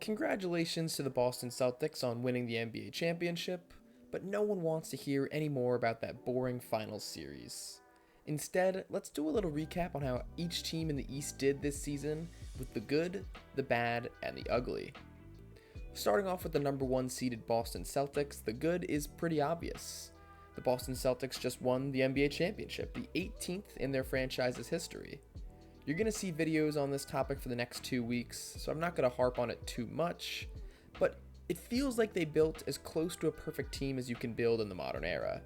Congratulations to the Boston Celtics on winning the NBA championship, but no one wants to hear any more about that boring finals series. Instead, let's do a little recap on how each team in the East did this season with the good, the bad, and the ugly. Starting off with the number 1 seeded Boston Celtics, the good is pretty obvious. The Boston Celtics just won the NBA championship, the 18th in their franchise's history. You're going to see videos on this topic for the next 2 weeks, so I'm not going to harp on it too much, but it feels like they built as close to a perfect team as you can build in the modern era.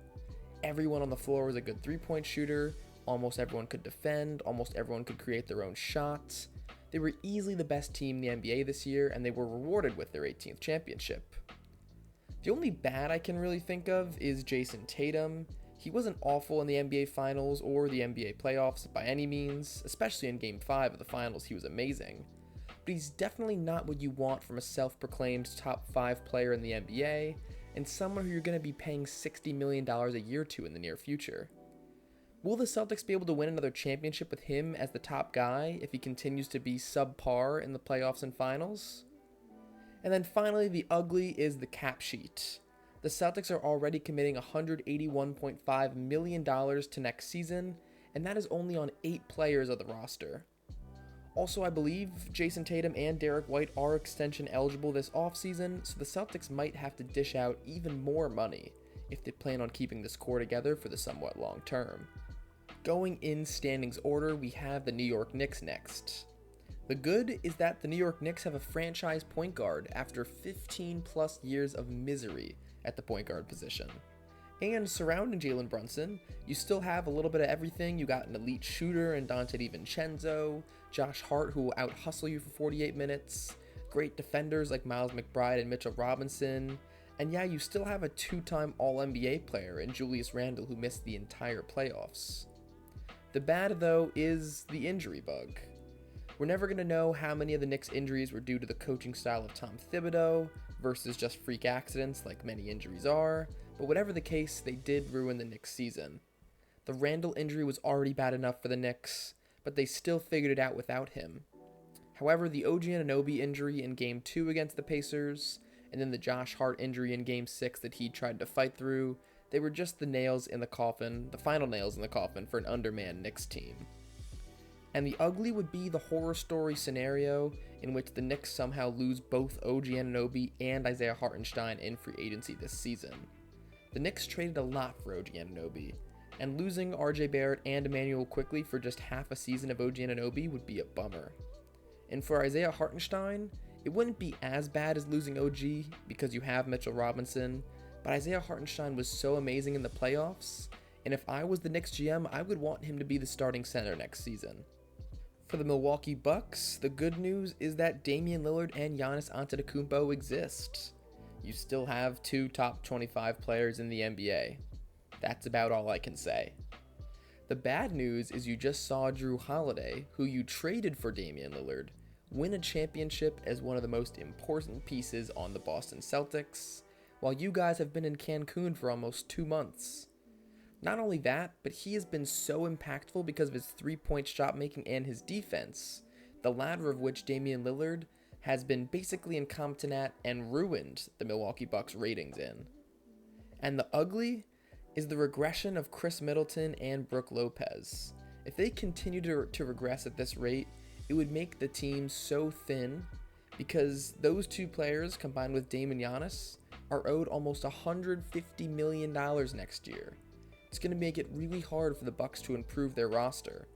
Everyone on the floor was a good three-point shooter, almost everyone could defend, almost everyone could create their own shots. They were easily the best team in the NBA this year, and they were rewarded with their 18th championship. The only bad I can really think of is Jason Tatum. He wasn't awful in the NBA Finals or the NBA playoffs by any means, especially in Game 5 of the Finals he was amazing. But he's definitely not what you want from a self-proclaimed top 5 player in the NBA, and someone who you're going to be paying $60 million a year to in the near future. Will the Celtics be able to win another championship with him as the top guy if he continues to be subpar in the playoffs and finals? And then finally, the ugly is the cap sheet. The Celtics are already committing $181.5 million to next season, and that is only on 8 players of the roster. Also, I believe Jason Tatum and Derek White are extension eligible this offseason, so the Celtics might have to dish out even more money if they plan on keeping this core together for the somewhat long term. Going in standings order, we have the New York Knicks next. The good is that the New York Knicks have a franchise point guard after 15 plus years of misery at the point guard position. And surrounding Jalen Brunson, you still have a little bit of everything. You got an elite shooter in Dante DiVincenzo, Josh Hart who will out-hustle you for 48 minutes, great defenders like Miles McBride and Mitchell Robinson, and yeah, you still have a 2-time All-NBA player in Julius Randle who missed the entire playoffs. The bad, though, is the injury bug. We're never going to know how many of the Knicks' injuries were due to the coaching style of Tom Thibodeau versus just freak accidents like many injuries are, but whatever the case, they did ruin the Knicks' season. The Randle injury was already bad enough for the Knicks, but they still figured it out without him. However, the OG Anunoby injury in Game 2 against the Pacers, and then the Josh Hart injury in Game 6 that he tried to fight through, they were just the nails in the coffin, the final nails in the coffin for an undermanned Knicks team. And the ugly would be the horror story scenario in which the Knicks somehow lose both OG Anunoby and Isaiah Hartenstein in free agency this season. The Knicks traded a lot for OG Anunoby, and losing RJ Barrett and Emmanuel Quickley for just half a season of OG Anunoby would be a bummer. And for Isaiah Hartenstein, it wouldn't be as bad as losing OG because you have Mitchell Robinson, but Isaiah Hartenstein was so amazing in the playoffs, and if I was the Knicks GM, I would want him to be the starting center next season. For the Milwaukee Bucks, the good news is that Damian Lillard and Giannis Antetokounmpo exist. You still have 2 top 25 players in the NBA. That's about all I can say. The bad news is you just saw Drew Holiday, who you traded for Damian Lillard, win a championship as one of the most important pieces on the Boston Celtics, while you guys have been in Cancun for almost 2 months. Not only that, but he has been so impactful because of his 3-point shot making and his defense, the latter of which Damian Lillard has been basically incompetent at and ruined the Milwaukee Bucks ratings in. And the ugly is the regression of Chris Middleton and Brook Lopez. If they continue to regress at this rate, it would make the team so thin because those 2 players combined with Dame and Giannis are owed almost $150 million next year. It's going to make it really hard for the Bucks to improve their roster.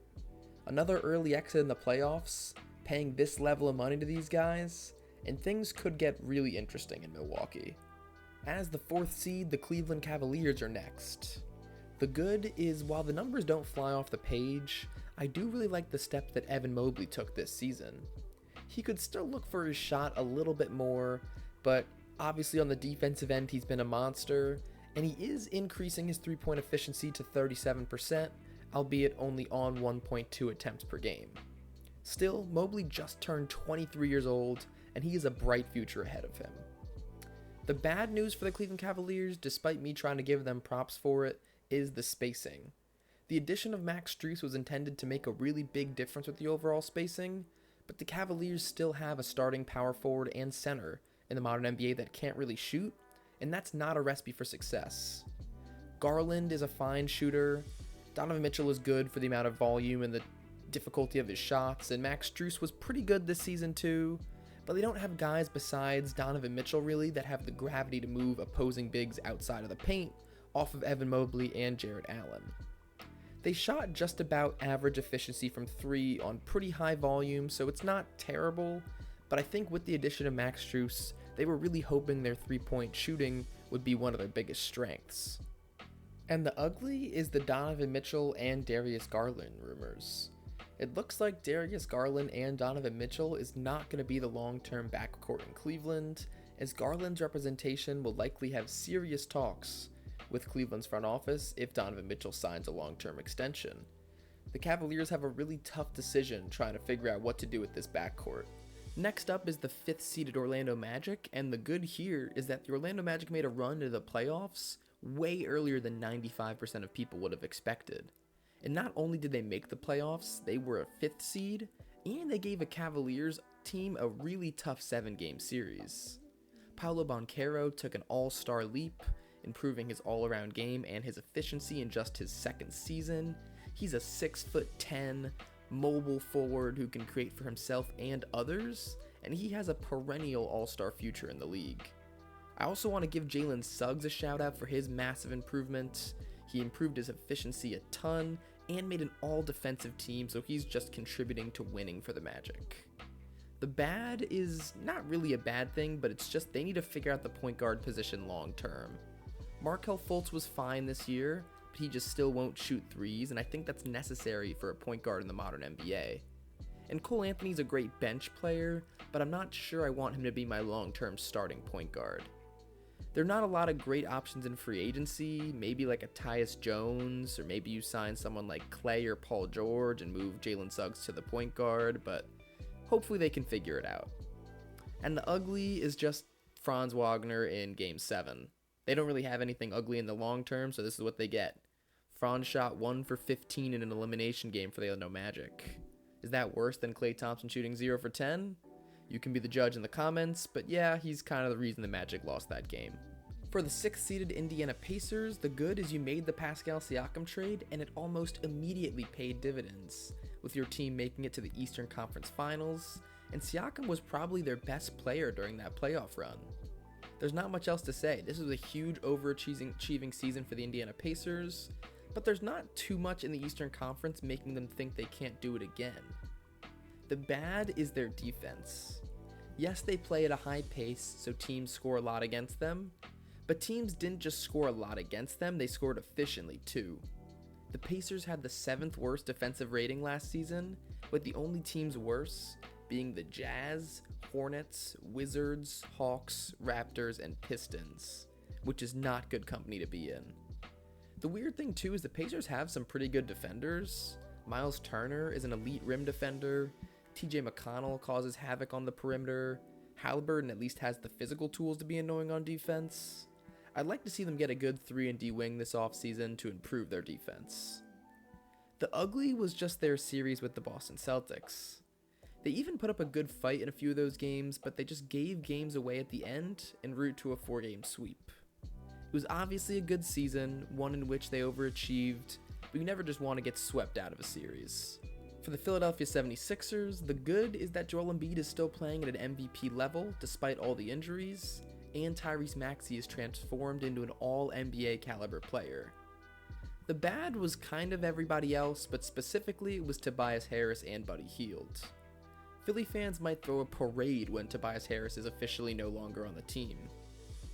Another early exit in the playoffs, paying this level of money to these guys, and things could get really interesting in Milwaukee. As the 4th seed, the Cleveland Cavaliers are next. The good is, while the numbers don't fly off the page, I do really like the step that Evan Mobley took this season. He could still look for his shot a little bit more, but obviously on the defensive end he's been a monster, and he is increasing his 3-point efficiency to 37%, albeit only on 1.2 attempts per game. Still, Mobley just turned 23 years old, and he has a bright future ahead of him. The bad news for the Cleveland Cavaliers, despite me trying to give them props for it, is the spacing. The addition of Max Strus was intended to make a really big difference with the overall spacing, but the Cavaliers still have a starting power forward and center in the modern NBA that can't really shoot, and that's not a recipe for success. Garland is a fine shooter, Donovan Mitchell is good for the amount of volume and the difficulty of his shots, and Max Strus was pretty good this season too, but they don't have guys besides Donovan Mitchell really that have the gravity to move opposing bigs outside of the paint off of Evan Mobley and Jarrett Allen. They shot just about average efficiency from 3 on pretty high volume, so it's not terrible, but I think with the addition of Max Strus, they were really hoping their 3-point shooting would be one of their biggest strengths. And the ugly is the Donovan Mitchell and Darius Garland rumors. It looks like Darius Garland and Donovan Mitchell is not going to be the long-term backcourt in Cleveland, as Garland's representation will likely have serious talks with Cleveland's front office if Donovan Mitchell signs a long-term extension. The Cavaliers have a really tough decision trying to figure out what to do with this backcourt. Next up is the 5th-seeded Orlando Magic, and the good here is that the Orlando Magic made a run to the playoffs way earlier than 95% of people would have expected. And not only did they make the playoffs, they were a 5th seed, and they gave a Cavaliers team a really tough 7-game series. Paolo Banchero took an all-star leap, improving his all-around game and his efficiency in just his 2nd season. He's a 6'10" mobile forward who can create for himself and others, and he has a perennial all-star future in the league. I also want to give Jalen Suggs a shout out for his massive improvement. He improved his efficiency a ton and made an all-defensive team, so he's just contributing to winning for the Magic. The bad is not really a bad thing, but it's just they need to figure out the point guard position long term. Markelle Fultz was fine this year, but he just still won't shoot threes, and I think that's necessary for a point guard in the modern NBA. And Cole Anthony's a great bench player, but I'm not sure I want him to be my long-term starting point guard. There are not a lot of great options in free agency, maybe like a Tyus Jones, or maybe you sign someone like Clay or Paul George and move Jalen Suggs to the point guard, but hopefully they can figure it out. And the ugly is just Franz Wagner in Game 7. They don't really have anything ugly in the long term, so this is what they get. Franz shot 1 for 15 in an elimination game for the Orlando Magic. Is that worse than Klay Thompson shooting 0 for 10? You can be the judge in the comments, but yeah, he's kind of the reason the Magic lost that game. For the 6th-seeded Indiana Pacers, the good is you made the Pascal Siakam trade, and it almost immediately paid dividends, with your team making it to the Eastern Conference Finals, and Siakam was probably their best player during that playoff run. There's not much else to say. This was a huge overachieving season for the Indiana Pacers, but there's not too much in the Eastern Conference making them think they can't do it again. The bad is their defense. Yes, they play at a high pace, so teams score a lot against them, but teams didn't just score a lot against them, they scored efficiently too. The Pacers had the 7th worst defensive rating last season, with the only teams worse being the Jazz, Hornets, Wizards, Hawks, Raptors, and Pistons, which is not good company to be in. The weird thing too is the Pacers have some pretty good defenders. Miles Turner is an elite rim defender, TJ McConnell causes havoc on the perimeter, Halliburton at least has the physical tools to be annoying on defense. I'd like to see them get a good 3-and-D wing this offseason to improve their defense. The ugly was just their series with the Boston Celtics. They even put up a good fight in a few of those games, but they just gave games away at the end en route to a 4-game sweep. It was obviously a good season, one in which they overachieved, but you never just want to get swept out of a series. For the Philadelphia 76ers, the good is that Joel Embiid is still playing at an MVP level despite all the injuries, and Tyrese Maxey is transformed into an all-NBA caliber player. The bad was kind of everybody else, but specifically it was Tobias Harris and Buddy Hield. Philly fans might throw a parade when Tobias Harris is officially no longer on the team.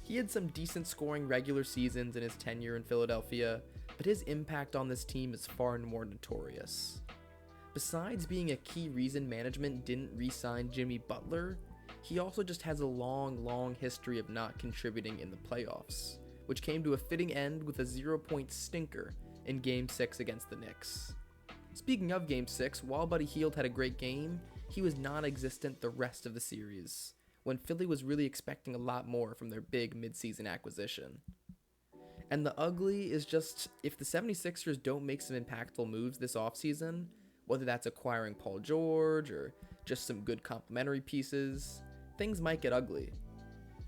He had some decent scoring regular seasons in his tenure in Philadelphia, but his impact on this team is far more notorious. Besides being a key reason management didn't re-sign Jimmy Butler, he also just has a long history of not contributing in the playoffs, which came to a fitting end with a 0-point stinker in Game 6 against the Knicks. Speaking of Game 6, while Buddy Hield had a great game, he was non-existent the rest of the series, when Philly was really expecting a lot more from their big midseason acquisition. And the ugly is just, if the 76ers don't make some impactful moves this offseason, whether that's acquiring Paul George or just some good complementary pieces, things might get ugly.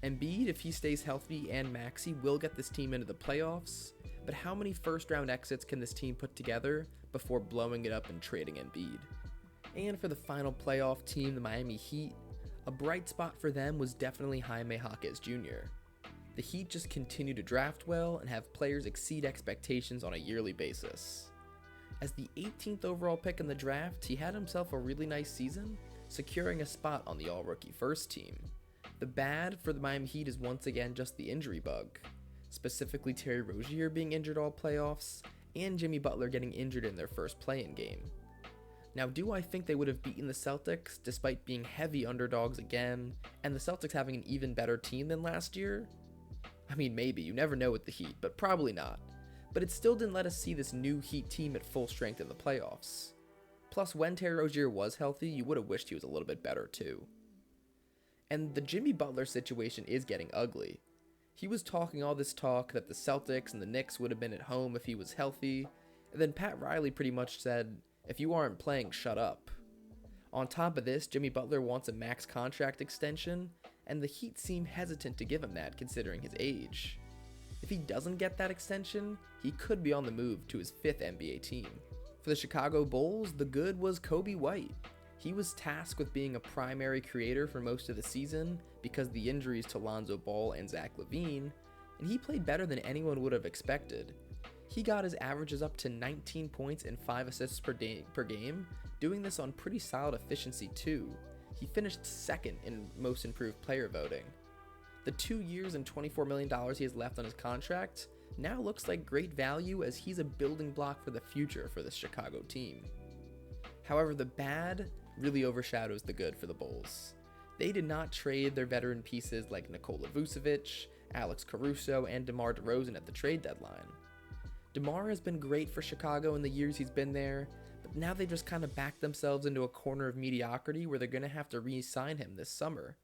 Embiid, if he stays healthy, and Maxey will get this team into the playoffs, but how many first-round exits can this team put together before blowing it up and trading Embiid? And for the final playoff team, the Miami Heat, a bright spot for them was definitely Jaime Jaquez Jr. The Heat just continue to draft well and have players exceed expectations on a yearly basis. As the 18th overall pick in the draft, he had himself a really nice season, securing a spot on the all-rookie first team. The bad for the Miami Heat is once again just the injury bug, specifically Terry Rozier being injured all playoffs, and Jimmy Butler getting injured in their first play-in game. Now, do I think they would have beaten the Celtics despite being heavy underdogs again, and the Celtics having an even better team than last year? I mean, maybe, you never know with the Heat, but probably not. But it still didn't let us see this new Heat team at full strength in the playoffs. Plus, when Terry Rozier was healthy, you would have wished he was a little bit better too. And the Jimmy Butler situation is getting ugly. He was talking all this talk that the Celtics and the Knicks would have been at home if he was healthy, and then Pat Riley pretty much said, "If you aren't playing, shut up." On top of this, Jimmy Butler wants a max contract extension, and the Heat seem hesitant to give him that considering his age. If he doesn't get that extension, he could be on the move to his 5th NBA team. For the Chicago Bulls, the good was Kobe White. He was tasked with being a primary creator for most of the season because of the injuries to Lonzo Ball and Zach LaVine, and he played better than anyone would have expected. He got his averages up to 19 points and 5 assists per game, doing this on pretty solid efficiency too. He finished 2nd in most improved player voting. The 2 years and $24 million he has left on his contract now looks like great value as he's a building block for the future for this Chicago team. However, the bad really overshadows the good for the Bulls. They did not trade their veteran pieces like Nikola Vucevic, Alex Caruso, and DeMar DeRozan at the trade deadline. DeMar has been great for Chicago in the years he's been there, but now they just kind of backed themselves into a corner of mediocrity where they're going to have to re-sign him this summer.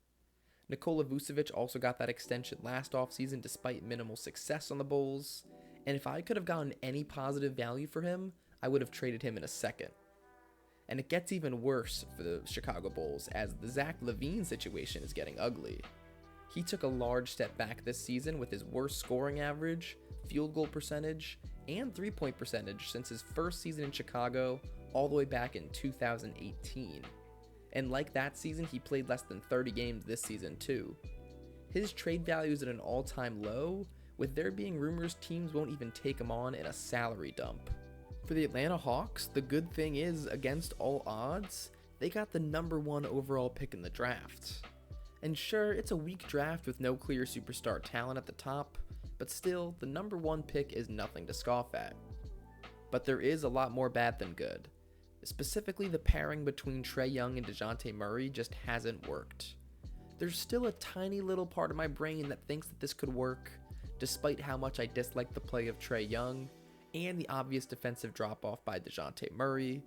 Nikola Vucevic also got that extension last offseason despite minimal success on the Bulls, and if I could have gotten any positive value for him, I would have traded him in a second. And it gets even worse for the Chicago Bulls as the Zach LaVine situation is getting ugly. He took a large step back this season with his worst scoring average, field goal percentage, and three-point percentage since his first season in Chicago all the way back in 2018. And like that season, he played less than 30 games this season too. His trade value is at an all-time low, with there being rumors teams won't even take him on in a salary dump. For the Atlanta Hawks, the good thing is, against all odds, they got the number 1 overall pick in the draft. And sure, it's a weak draft with no clear superstar talent at the top, but still, the number 1 pick is nothing to scoff at. But there is a lot more bad than good. Specifically, the pairing between Trae Young and DeJounte Murray just hasn't worked. There's still a tiny little part of my brain that thinks that this could work, despite how much I dislike the play of Trae Young, and the obvious defensive drop-off by DeJounte Murray.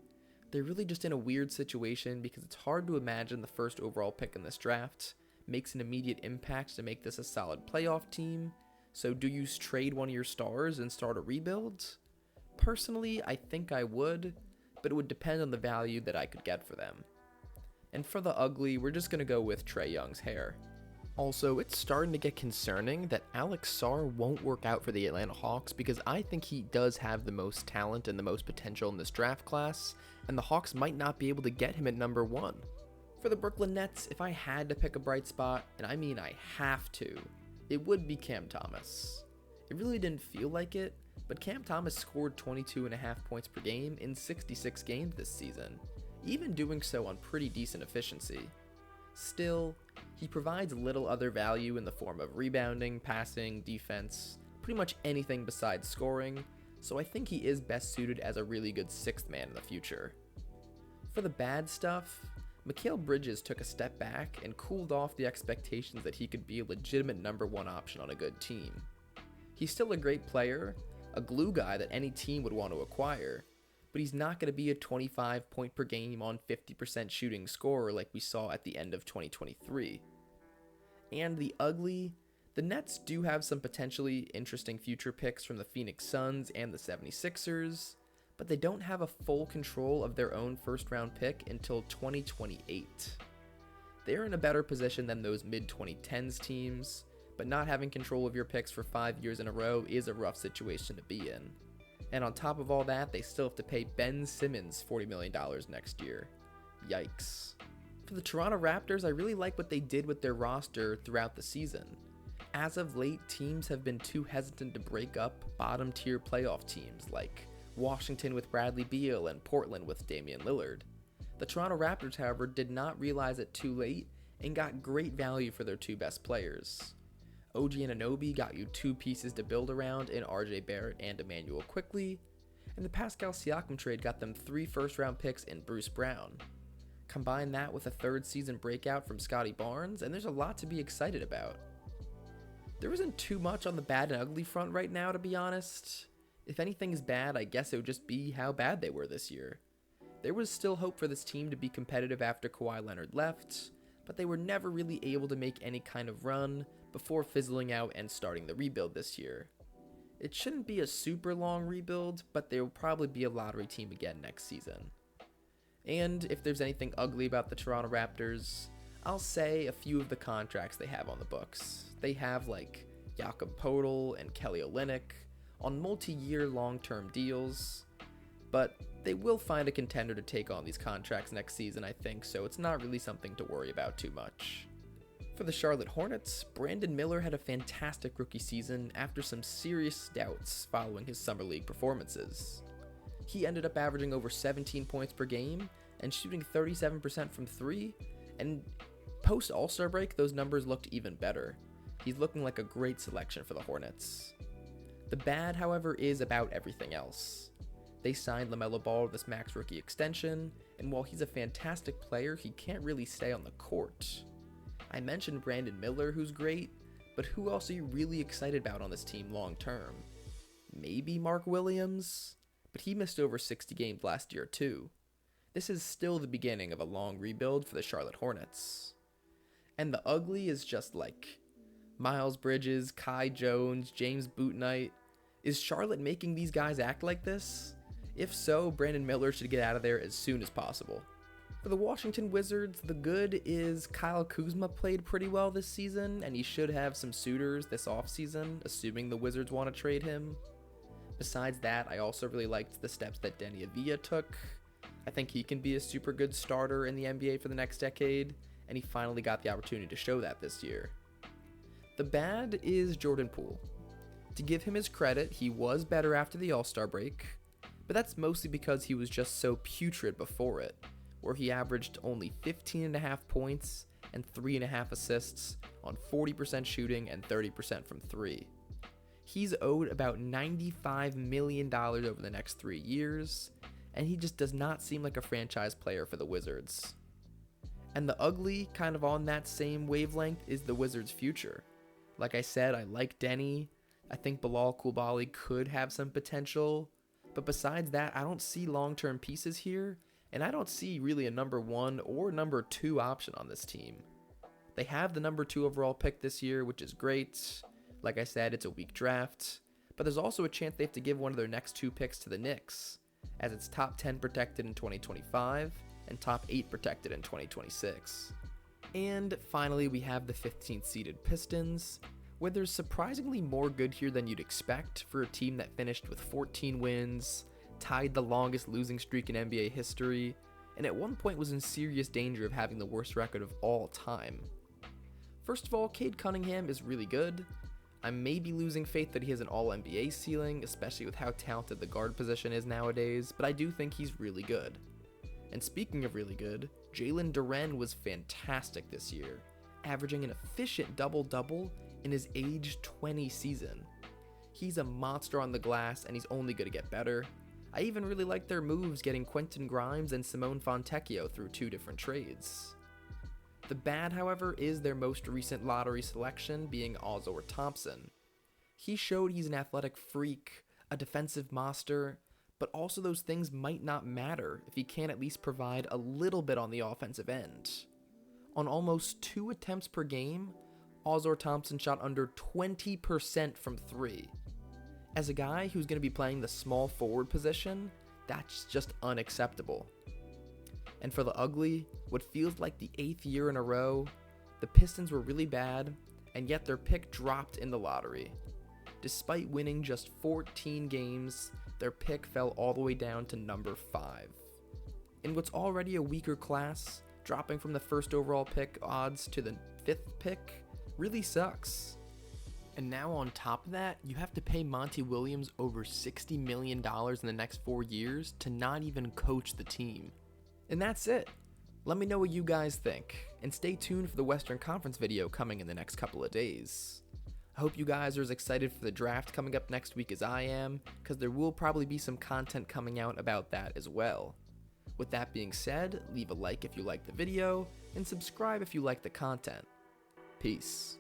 They're really just in a weird situation because it's hard to imagine the first overall pick in this draft makes an immediate impact to make this a solid playoff team. So do you trade one of your stars and start a rebuild? Personally, I think I would, but it would depend on the value that I could get for them. And for the ugly, we're just going to go with Trae Young's hair. Also, it's starting to get concerning that Alex Sarr won't work out for the Atlanta Hawks because I think he does have the most talent and the most potential in this draft class, and the Hawks might not be able to get him at number 1. For the Brooklyn Nets, if I had to pick a bright spot, and I mean I have to, it would be Cam Thomas. It really didn't feel like it, but Cam Thomas scored 22.5 points per game in 66 games this season, even doing so on pretty decent efficiency. Still, he provides little other value in the form of rebounding, passing, defense, pretty much anything besides scoring, so I think he is best suited as a really good 6th man in the future. For the bad stuff, Mikal Bridges took a step back and cooled off the expectations that he could be a legitimate number 1 option on a good team. He's still a great player, a glue guy that any team would want to acquire, but he's not going to be a 25 point per game on 50% shooting scorer like we saw at the end of 2023. And the ugly, the Nets do have some potentially interesting future picks from the Phoenix Suns and the 76ers, but they don't have a full control of their own first-round pick until 2028. They're in a better position than those mid-2010s teams, but not having control of your picks for 5 years in a row is a rough situation to be in. And on top of all that, they still have to pay Ben Simmons $40 million next year. Yikes. For the Toronto Raptors, I really like what they did with their roster throughout the season. As of late, teams have been too hesitant to break up bottom-tier playoff teams like Washington with Bradley Beal and Portland with Damian Lillard. The Toronto Raptors, however, did not realize it too late and got great value for their two best players. OG Anunoby got you two pieces to build around in RJ Barrett and Emmanuel Quickley, and the Pascal Siakam trade got them 3 first-round picks in Bruce Brown. Combine that with a third-season breakout from Scotty Barnes, and there's a lot to be excited about. There isn't too much on the bad and ugly front right now, to be honest. If anything is bad, I guess it would just be how bad they were this year. There was still hope for this team to be competitive after Kawhi Leonard left, but they were never really able to make any kind of run before fizzling out and starting the rebuild this year. It shouldn't be a super long rebuild, but they will probably be a lottery team again next season. And if there's anything ugly about the Toronto Raptors, I'll say a few of the contracts they have on the books. They have like Jakob Poeltl and Kelly Olynyk on multi-year long-term deals, but they will find a contender to take on these contracts next season, I think, so it's not really something to worry about too much. For the Charlotte Hornets, Brandon Miller had a fantastic rookie season after some serious doubts following his summer league performances. He ended up averaging over 17 points per game and shooting 37% from 3, and post All-Star break, those numbers looked even better. He's looking like a great selection for the Hornets. The bad, however, is about everything else. They signed LaMelo Ball to this max rookie extension, and while he's a fantastic player, he can't really stay on the court. I mentioned Brandon Miller, who's great, but who else are you really excited about on this team long term? Maybe Mark Williams? But he missed over 60 games last year too. This is still the beginning of a long rebuild for the Charlotte Hornets. And the ugly is just like Miles Bridges, Kai Jones, James Bouknight. Is Charlotte making these guys act like this? If so, Brandon Miller should get out of there as soon as possible. For the Washington Wizards, the good is Kyle Kuzma played pretty well this season, and he should have some suitors this offseason, assuming the Wizards want to trade him. Besides that, I also really liked the steps that Deni Avdija took. I think he can be a super good starter in the NBA for the next decade, and he finally got the opportunity to show that this year. The bad is Jordan Poole. To give him his credit, he was better after the All-Star break, but that's mostly because he was just so putrid before it, where he averaged only 15.5 points and 3.5 assists on 40% shooting and 30% from 3. He's owed about $95 million over the next 3 years, and he just does not seem like a franchise player for the Wizards. And the ugly, kind of on that same wavelength, is the Wizards' future. Like I said, I like Deni. I think Bilal Coulibaly could have some potential, but besides that, I don't see long-term pieces here, and I don't see really a number 1 or number 2 option on this team. They have the number 2 overall pick this year, which is great. Like I said, it's a weak draft, but there's also a chance they have to give one of their next 2 picks to the Knicks, as it's top 10 protected in 2025 and top 8 protected in 2026. And finally, we have the 15th seeded Pistons, where there's surprisingly more good here than you'd expect for a team that finished with 14 wins, tied the longest losing streak in NBA history, and at one point was in serious danger of having the worst record of all time. First of all, Cade Cunningham is really good. I may be losing faith that he has an all-NBA ceiling, especially with how talented the guard position is nowadays, but I do think he's really good. And speaking of really good, Jalen Duren was fantastic this year, averaging an efficient double-double in his age 20 season. He's a monster on the glass, and he's only going to get better. I even really like their moves getting Quentin Grimes and Simone Fontecchio through 2 different trades. The bad, however, is their most recent lottery selection being Ozor Thompson. He showed he's an athletic freak, a defensive monster, but also those things might not matter if he can't at least provide a little bit on the offensive end. On almost 2 attempts per game, Ozor Thompson shot under 20% from 3. As a guy who's going to be playing the small forward position, That's just unacceptable. And for the ugly, what feels like the 8th year in a row, the Pistons were really bad, and yet their pick dropped in the lottery. Despite winning just 14 games, their pick fell all the way down to number 5. In what's already a weaker class, dropping from the first overall pick odds to the 5th pick really sucks. And now on top of that, you have to pay Monty Williams over $60 million in the next 4 years to not even coach the team. And that's it. Let me know what you guys think, and stay tuned for the Western Conference video coming in the next couple of days. I hope you guys are as excited for the draft coming up next week as I am, because there will probably be some content coming out about that as well. With that being said, leave a like if you liked the video, and subscribe if you like the content. Peace.